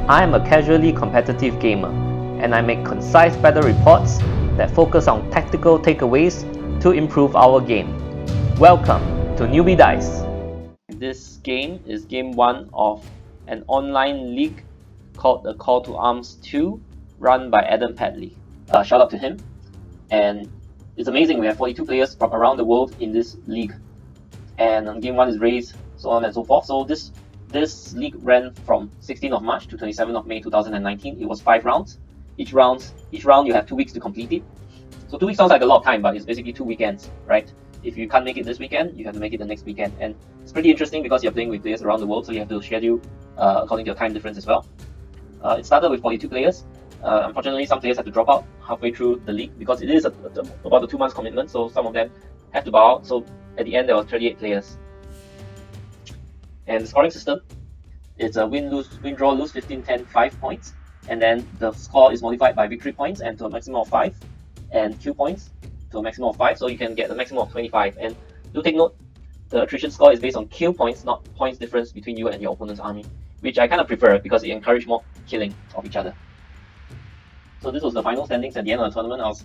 I am a casually competitive gamer, and I make concise battle reports that focus on tactical takeaways to improve our game. Welcome to Newbie Dice. This game is game 1 of an online league called the Call to Arms 2, run by Adam Padley. Shout out to him. And it's amazing, we have 42 players from around the world in this league. And game 1 is raised, so on and so forth. So this league ran from 16th of March to 27th of May 2019. It was 5 rounds. Each round you have 2 weeks to complete it. So 2 weeks sounds like a lot of time, but it's basically 2 weekends, right? If you can't make it this weekend, you have to make it the next weekend. And it's pretty interesting because you're playing with players around the world, so you have to schedule according to your time difference as well. It started with 42 players. Unfortunately, some players had to drop out halfway through the league because it is about a 2 months commitment, so some of them have to bow out. So at the end, there were 38 players. And the scoring system, it's a win, draw, lose, 15, 10, 5 points. And then the score is modified by victory points and to a maximum of 5, and kill points to a maximum of 5. So you can get a maximum of 25. And do take note, the attrition score is based on kill points, not points difference between you and your opponent's army, which I kind of prefer because it encourages more killing of each other. So this was the final standings at the end of the tournament. I was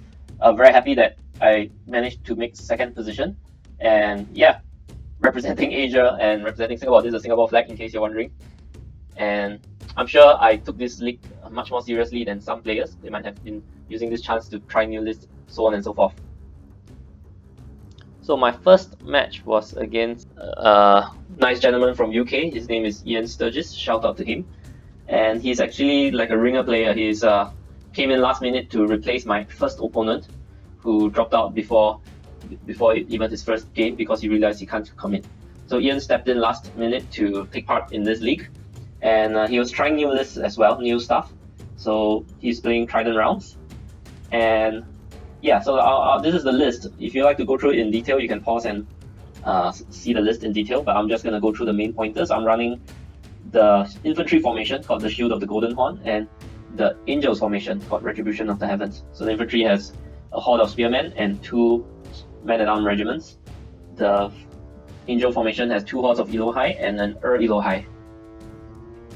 very happy that I managed to make 2nd position. And yeah, representing Asia and representing Singapore. This is a Singapore flag, in case you're wondering. And I'm sure I took this league much more seriously than some players. They might have been using this chance to try new lists, so on and so forth. So my first match was against a nice gentleman from UK. His name is Ian Sturgis. Shout out to him. And he's actually like a ringer player. He's came in last minute to replace my first opponent, who dropped out before even his first game because he realized he can't commit. So Ian stepped in last minute to take part in this league, and he was trying new lists as well, new stuff. So he's playing Trident rounds, and yeah. So this is the list. If you like to go through it in detail, you can pause and see the list in detail. But I'm just gonna go through the main pointers. I'm running the infantry formation called the Shield of the Golden Horn and the Angels formation called Retribution of the Heavens. So the infantry has a horde of spearmen and 2 men-at-arms regiments. The Angel formation has 2 hordes of Elohai and an Elohai.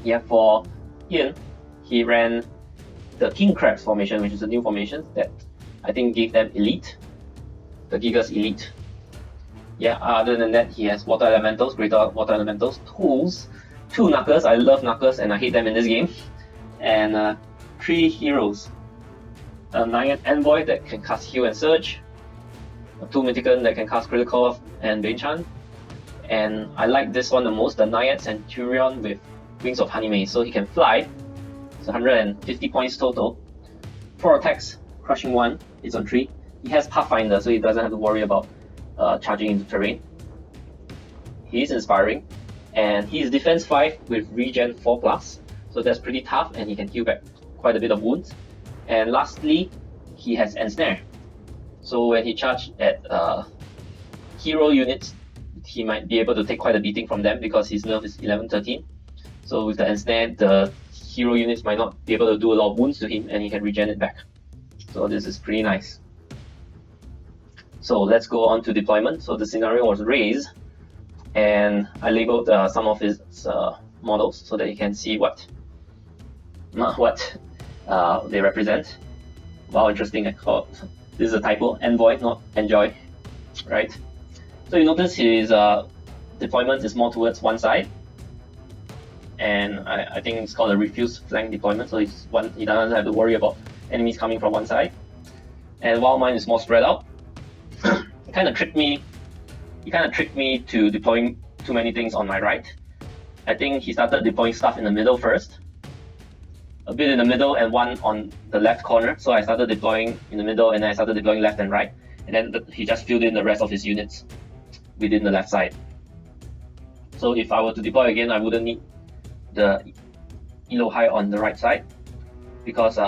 Yeah, for Ian, he ran the King Crabs formation, which is a new formation that I think gave them elite, the Gigas elite. Yeah, other than that, he has water elementals, greater water elementals, tools, 2 knuckers. I love knuckers and I hate them in this game. And 3 heroes. A Naiad Envoy that can cast Heal and Surge, a 2 Mythican that can cast Critical and Banechan, and I like this one the most, the Naiad Centurion with Wings of Honeymaze. So he can fly, it's 150 points total, 4 attacks, crushing 1, it's on 3. He has Pathfinder, so he doesn't have to worry about charging into terrain. He's inspiring, and he's defense 5 with regen 4+, so that's pretty tough, and he can heal back quite a bit of wounds. And lastly, he has Ensnare. So when he charged at hero units, he might be able to take quite a beating from them because his nerf is 11-13. So with the Ensnare, the hero units might not be able to do a lot of wounds to him and he can regen it back. So this is pretty nice. So let's go on to deployment. So the scenario was raised, and I labeled some of his models so that you can see what they represent. Wow, interesting. I thought this is a typo. Envoy, not enjoy, right? So you notice his deployment is more towards one side, and I think it's called a refuse flank deployment. So he doesn't have to worry about enemies coming from one side. And while mine is more spread out, he kind of tricked me to deploying too many things on my right. I think he started deploying stuff in the middle first, a bit in the middle and 1 on the left corner. So I started deploying in the middle, and then I started deploying left and right, and then he just filled in the rest of his units within the left side. So if I were to deploy again, I wouldn't need the Elohai on the right side, because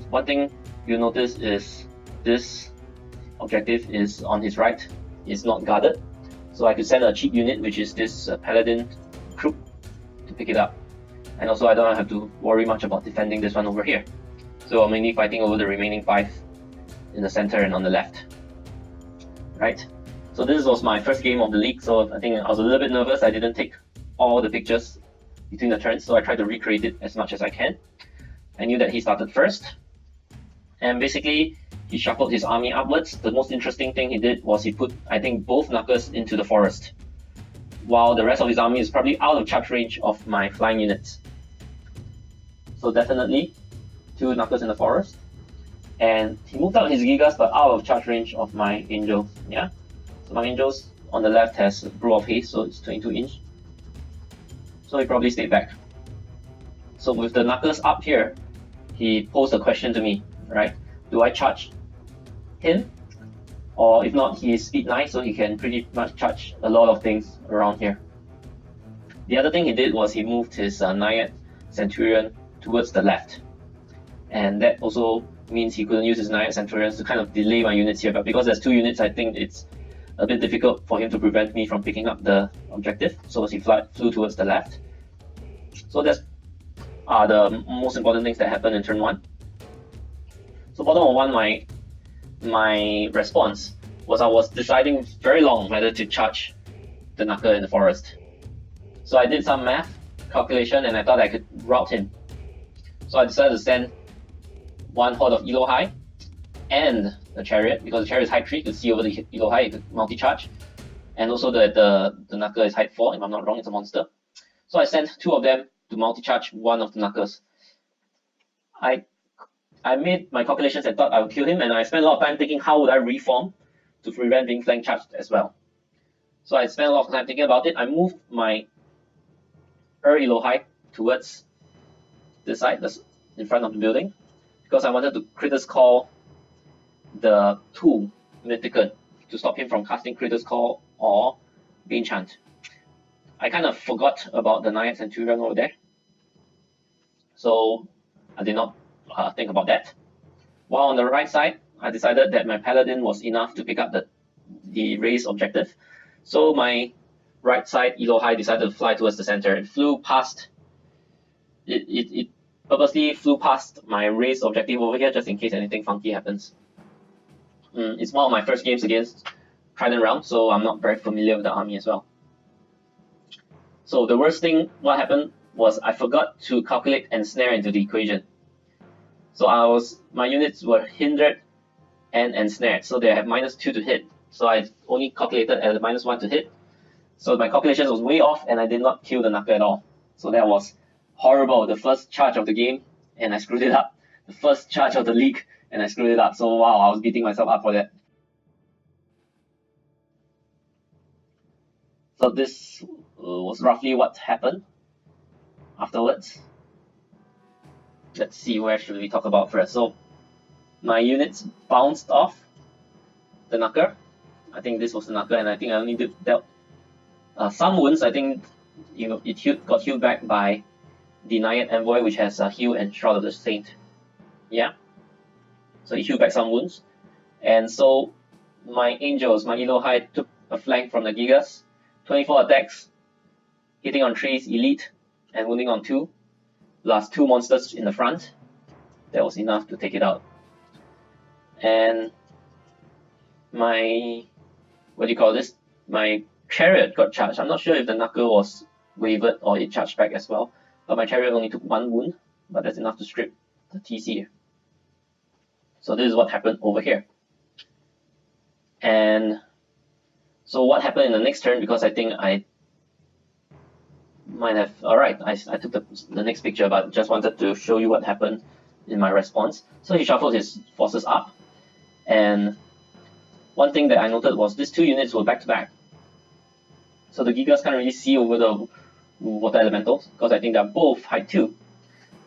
one thing you'll notice is this objective is on his right, it's not guarded. So I could send a cheap unit, which is this Paladin troop, to pick it up. And also I don't have to worry much about defending this one over here. So I'm mainly fighting over the remaining 5 in the center and on the left. Right? So this was my first game of the league, so I think I was a little bit nervous. I didn't take all the pictures between the turns, so I tried to recreate it as much as I can. I knew that he started first, and basically he shuffled his army upwards. The most interesting thing he did was he put, I think, both knuckers into the forest, while the rest of his army is probably out of charge range of my flying units. So definitely 2 knuckers in the forest, and he moved out his gigas but out of charge range of my angels. Yeah, so my angels on the left has Brew of Haste, so it's 22 inch. So he probably stayed back. So with the knuckers up here, he posed a question to me, right? Do I charge him? Or if not, he is speed 9, so he can pretty much charge a lot of things around here. The other thing he did was he moved his Naiad Centurion towards the left. And that also means he couldn't use his Naiad Centurions to kind of delay my units here. But because there's 2 units, I think it's a bit difficult for him to prevent me from picking up the objective. So he flew towards the left. So that's the most important things that happened in turn 1. So bottom of 1, my response was I was deciding very long whether to charge the knucker in the forest. So I did some math calculation and I thought I could rout him. So I decided to send 1 horde of Elohai and the chariot, because the chariot is height 3, you could see over the Elohai, you could multi-charge. And also the knucker is height 4, if I'm not wrong, it's a monster. So I sent 2 of them to multi-charge 1 of the knuckers. I made my calculations and thought I would kill him, and I spent a lot of time thinking how would I reform to prevent being flank charged as well. So I spent a lot of time thinking about it. I moved my Elohai towards this side, that's in front of the building, because I wanted to Critters Call the 2 Mythicon to stop him from casting Critters Call or Banechant. I kind of forgot about the Naiad Centurion over there, so I did not think about that. While on the right side, I decided that my Paladin was enough to pick up the race objective. So my right side Elohai decided to fly towards the center. It flew past. It purposely flew past my race objective over here just in case anything funky happens. It's one of my first games against Trident realm, so I'm not very familiar with the army as well. So the worst thing, what happened was I forgot to calculate ensnare into the equation. So my units were hindered and ensnared, so they have -2 to hit. So I only calculated at -1 to hit. So my calculations was way off, and I did not kill the knucker at all. So that was horrible. The first charge of the game, and I screwed it up. The first charge of the league, and I screwed it up. So wow, I was beating myself up for that. So this was roughly what happened afterwards. Let's see, where should we talk about first? So my units bounced off the knucker. I think this was the knucker, and I think I only dealt some wounds. I think it got healed back by the Naiad Envoy, which has heal and Shroud of the Saint. Yeah, so it healed back some wounds, and so my angels, my Elohai, took a flank from the Gigas. 24 attacks, hitting on 3's elite and wounding on 2. Plus 2 monsters in the front. That was enough to take it out. And my, my chariot got charged. I'm not sure if the knucker was wavered or it charged back as well, but my chariot only took 1 wound, but that's enough to strip the TC. So this is what happened over here. And so what happened in the next turn, because I think I might have, alright, I took the next picture, but just wanted to show you what happened in my response. So he shuffled his forces up, and one thing that I noted was these 2 units were back to back. So the Gigas can't really see over the water elementals, because I think they're both height 2.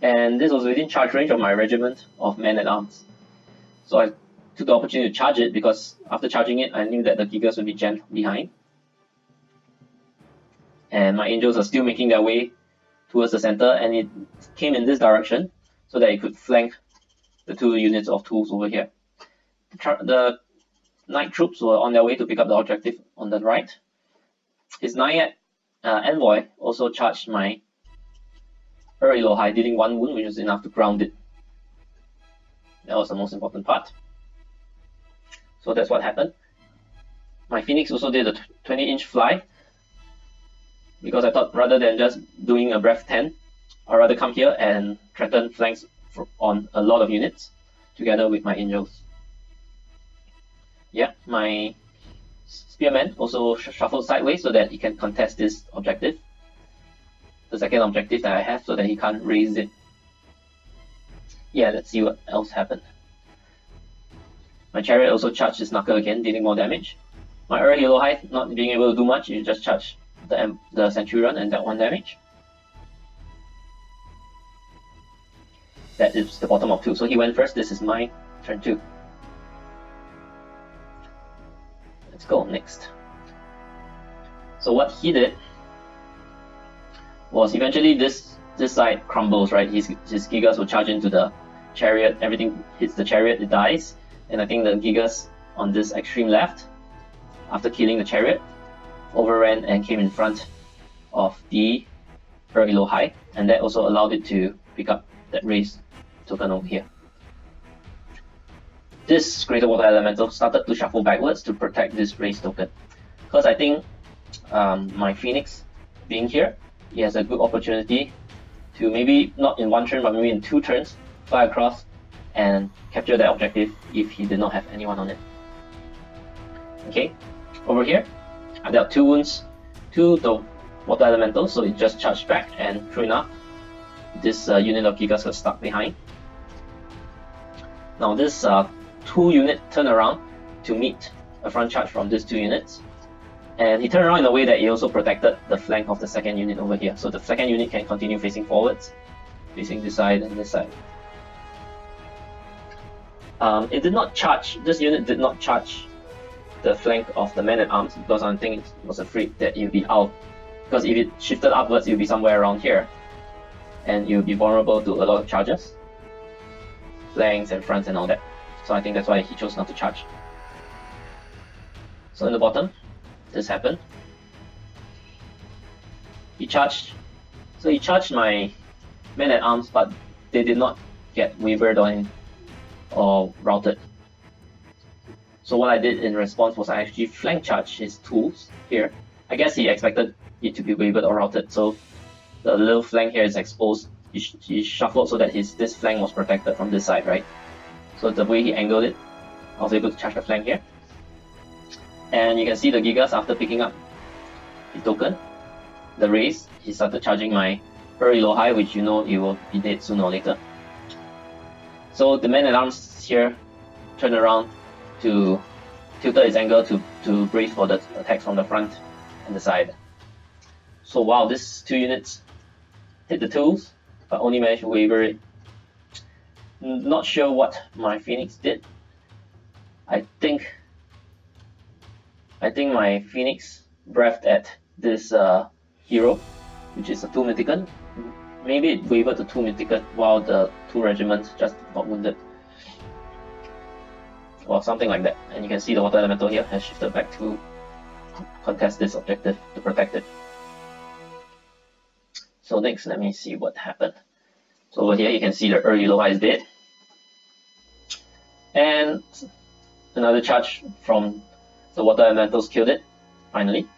And this was within charge range of my regiment of men-at-arms. So I took the opportunity to charge it, because after charging it, I knew that the Gigas would be jammed behind. And my angels are still making their way towards the center, and it came in this direction so that it could flank the 2 units of tools over here. The Knight troops were on their way to pick up the objective on the right. His Naiad Envoy also charged my Elohai, dealing 1 wound, which was enough to ground it. That was the most important part. So that's what happened. My Phoenix also did a 20-inch fly. because I thought rather than just doing a breath 10, I'd rather come here and threaten flanks on a lot of units together with my angels. Yeah, my spearman also shuffled sideways so that he can contest this objective, the second objective that I have, so that he can't raise it. Yeah, let's see what else happened. My chariot also charged his knuckle again, dealing more damage. My early yellow high not being able to do much, you just charge the centurion and that 1 damage. That is the bottom of 2. So he went first, this is my turn 2. Let's go next. So what he did was eventually this side crumbles, right? His Gigas will charge into the chariot, everything hits the chariot, it dies. And I think the Gigas on this extreme left, after killing the chariot, overran and came in front of the early low high, and that also allowed it to pick up that raise token over here. This Greater Water Elemental started to shuffle backwards to protect this raise token, because I think my Phoenix being here, he has a good opportunity to maybe not in 1 turn but maybe in 2 turns fly across and capture that objective if he did not have anyone on it. Okay, over here I dealt 2 wounds to the Water Elemental, so it just charged back, and true enough, this unit of Gigas got stuck behind. Now this 2 unit turned around to meet a front charge from these 2 units, and he turned around in a way that he also protected the flank of the second unit over here, so the second unit can continue facing forwards, facing this side and this side. It did not charge, this unit did not charge the flank of the man-at-arms because I think it was afraid that it would be out, because if it shifted upwards it would be somewhere around here and you would be vulnerable to a lot of charges, flanks and fronts and all that. So I think that's why he chose not to charge. So in the bottom, this happened. He charged. So he charged my men-at-arms, but they did not get wavered or routed. So what I did in response was I actually flank charged his tools here. I guess he expected it to be wavered or routed, so the little flank here is exposed. He shuffled so that this flank was protected from this side, right? So the way he angled it, I was able to charge the flank here. And you can see the Gigas after picking up the token, the raise, he started charging my very low high, which you know it will be dead sooner or later. So the man-at-arms here turned around to tilted its angle to brace for the attacks from the front and the side. So wow, these 2 units hit the tools, but only managed to waver it. Not sure what my Phoenix did. I think my Phoenix breathed at this hero, which is a 2 Mythican. Maybe it wavered the 2 Mythican while the 2 regiments just got wounded. Or something like that. And you can see the Water Elemental here has shifted back to contest this objective, to protect it. So next, let me see what happened. So over here you can see the early low high is dead. And another charge from the Water Elementals killed it, finally.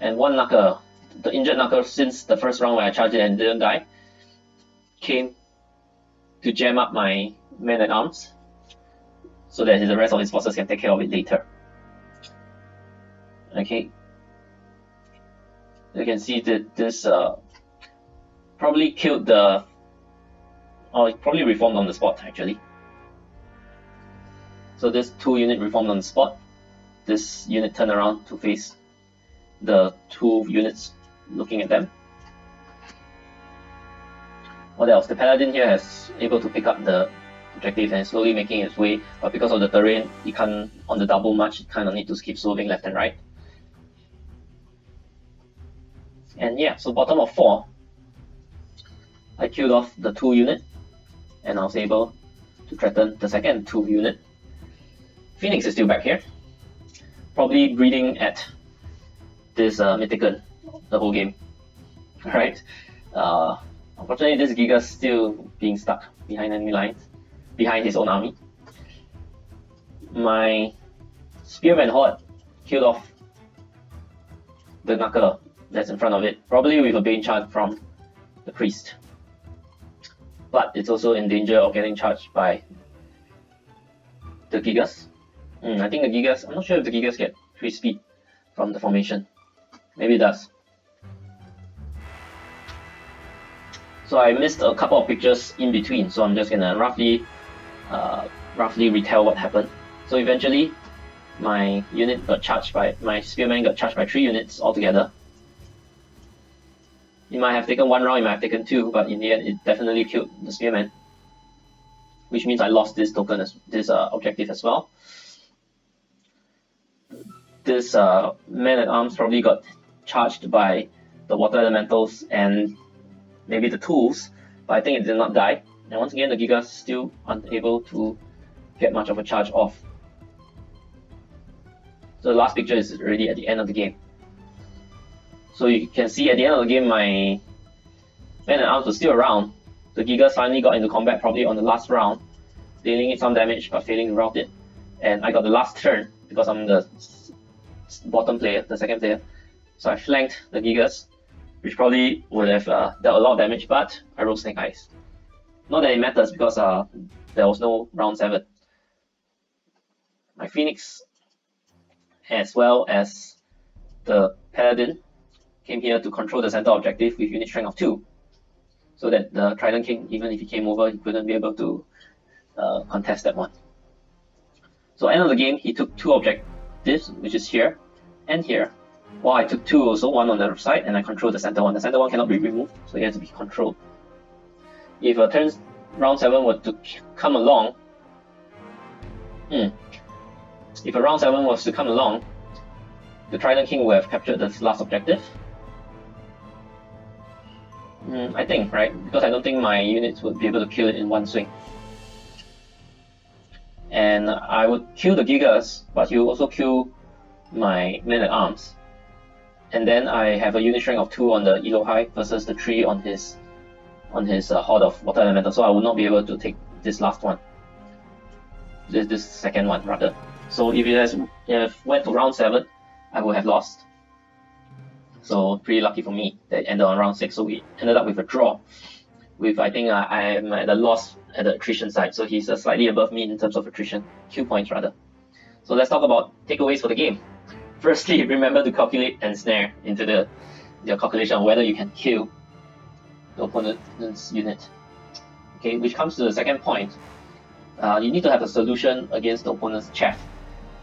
And 1 knuckle, the injured knuckle since the first round where I charged it and didn't die, came to jam up my man-at-arms so that the rest of his forces can take care of it later. Okay. You can see that this probably killed the... Oh, it probably reformed on the spot actually. So this 2 unit reformed on the spot. This unit turned around to face the 2 units looking at them. What else? The Paladin here is able to pick up the objective and slowly making its way, but because of the terrain, he can't on the double much, he kind of need to keep swerving left and right. And yeah, so bottom of 4, I killed off the 2 unit, and I was able to threaten the second 2 unit. Phoenix is still back here, probably breeding at this Mythican the whole game. Right? Unfortunately, this Giga is still being stuck behind enemy lines, behind his own army. My Spearman Horde killed off the Knuckle that's in front of it, probably with a Bane charge from the priest. But it's also in danger of getting charged by the Gigas. I think the Gigas, I'm not sure if the Gigas get 3 speed from the formation. Maybe it does. So I missed a couple of pictures in between, so I'm just gonna roughly retell what happened. So eventually, my spearman got charged by 3 units altogether. It might have taken 1 round, it might have taken 2, but in the end, it definitely killed the spearman, which means I lost this token, this objective as well. This man-at-arms probably got charged by the water elementals and maybe the tools, but I think it did not die. And once again, the Gigas still unable to get much of a charge off. So the last picture is already at the end of the game. So you can see at the end of the game, my man-at-arms was still around. The Gigas finally got into combat probably on the last round, dealing it some damage but failing to route it. And I got the last turn because I'm the bottom player, the second player. So I flanked the Gigas, which probably would have dealt a lot of damage, but I rolled Snake Eyes. Not that it matters because there was no round 7. My Phoenix, as well as the Paladin, came here to control the center objective with unit strength of 2. So that the Trident King, even if he came over, he couldn't be able to contest that one. So end of the game, he took 2 objectives, which is here and here. While I took 2 also, 1 on the other side, and I controlled the center one. The center one cannot be removed, so it has to be controlled. If a round 7 were to come along, if a round 7 was to come along, the Trident King would have captured this last objective. I think, right? Because I don't think my units would be able to kill it in one swing. And I would kill the Gigas, but he will also kill my man-at-arms. And then I have a unit strength of 2 on the Elohai versus the 3 on his Horde of Water Elemental, so I will not be able to take this last one. This second one, rather. So if it went to round 7, I would have lost. So pretty lucky for me that it ended on round 6, so we ended up with a draw. With, I think I am at a loss at the attrition side, so he's slightly above me in terms of attrition, Q points rather. So let's talk about takeaways for the game. Firstly, remember to calculate and snare into your calculation of whether you can kill the opponent's unit. Okay, which comes to the second point. You need to have a solution against the opponent's chaff.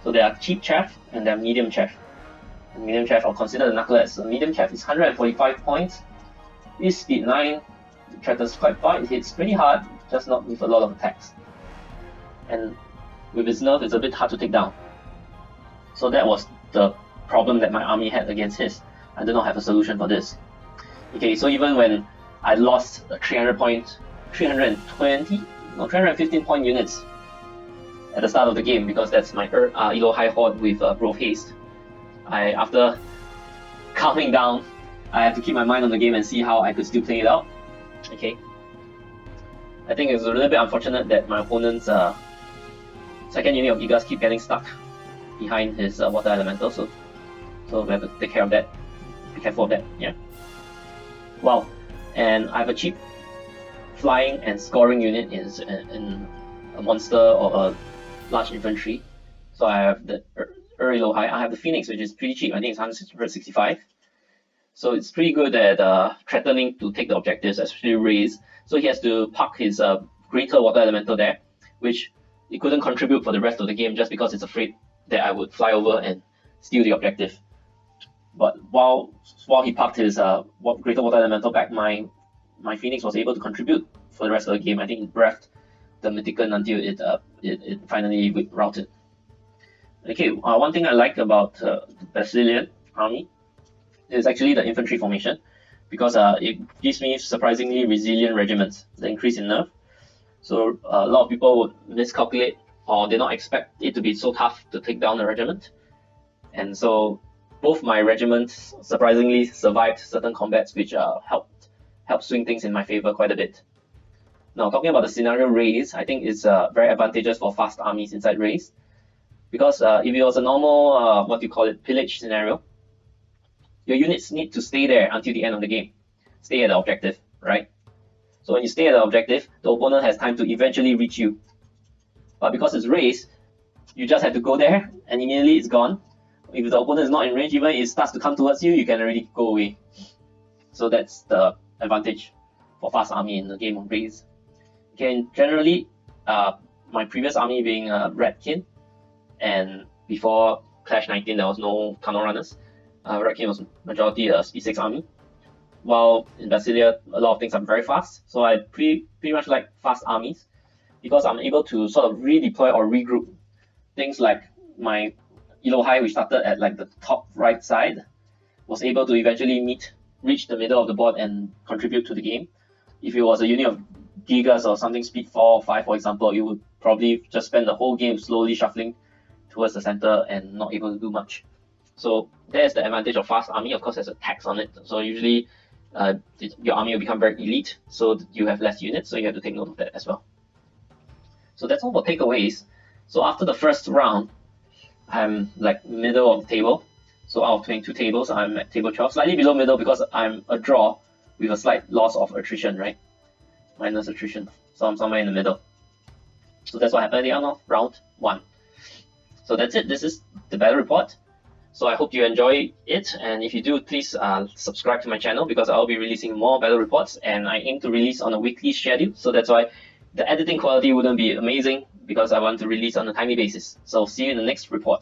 So there are cheap chaff and there are medium chaff. The medium chaff, I'll consider the Knuckle as a medium chaff. It's 145 points. This speed 9, it threatens quite far, it hits pretty hard, just not with a lot of attacks. And with its nerf, it's a bit hard to take down. So that was the problem that my army had against his. I did not have a solution for this. Okay, so even when I lost 315 point units at the start of the game, because that's my Elohai Horde with Growth Haste. After calming down, I have to keep my mind on the game and see how I could still play it out. Okay. I think it's a little bit unfortunate that my opponent's second unit of Gigas keep getting stuck behind his Water Elemental, so we have to take care of that. Be careful of that, yeah. Wow, and I have a cheap flying and scoring unit in a monster or a large infantry. So I have the Elohai. I have the Phoenix, which is pretty cheap. I think it's 165. So it's pretty good at threatening to take the objectives, especially Raise. So he has to park his greater Water Elemental there, which he couldn't contribute for the rest of the game just because it's afraid that I would fly over and steal the objective. But while he parked his greater Water Elemental back, my Phoenix was able to contribute for the rest of the game. I think it breathed the Mythican until it finally routed. Okay, one thing I like about the Basilea army is actually the infantry formation, because it gives me surprisingly resilient regiments, the increase in nerf. So a lot of people would miscalculate or did not expect it to be so tough to take down a regiment. And so both my regiments surprisingly survived certain combats, which helped swing things in my favor quite a bit. Now, talking about the scenario Raise, I think it's very advantageous for fast armies inside Raise, because if it was a normal, pillage scenario, your units need to stay there until the end of the game. Stay at the objective, right? So when you stay at the objective, the opponent has time to eventually reach you. But because it's race, you just have to go there and immediately it's gone. If the opponent is not in range, even if it starts to come towards you, you can already go away. So that's the advantage for fast army in the game of race. Okay, generally, my previous army being Redkin, and before KOW19 there was no tunnel runners. Redkin was majority a speed 6 army. While in Basilea, a lot of things are very fast, so I pretty much like fast armies because I'm able to sort of redeploy or regroup. Things like my Elo High, which started at like the top right side, was able to eventually reach the middle of the board and contribute to the game. If it was a unit of Gigas or something speed 4 or 5, for example, it would probably just spend the whole game slowly shuffling towards the center and not able to do much. So there's the advantage of fast army. Of course, there's a tax on it. So usually your army will become very elite, so you have less units, so you have to take note of that as well. So that's all for takeaways. So after the first round, I'm like middle of the table. So out of 22 tables, I'm at table 12, slightly below middle because I'm a draw with a slight loss of attrition, right? Minus attrition. So I'm somewhere in the middle. So that's what happened at the end of round 1. So that's it. This is the battle report. So I hope you enjoy it, and if you do, please subscribe to my channel because I'll be releasing more battle reports, and I aim to release on a weekly schedule. So that's why the editing quality wouldn't be amazing because I want to release on a timely basis. So see you in the next report.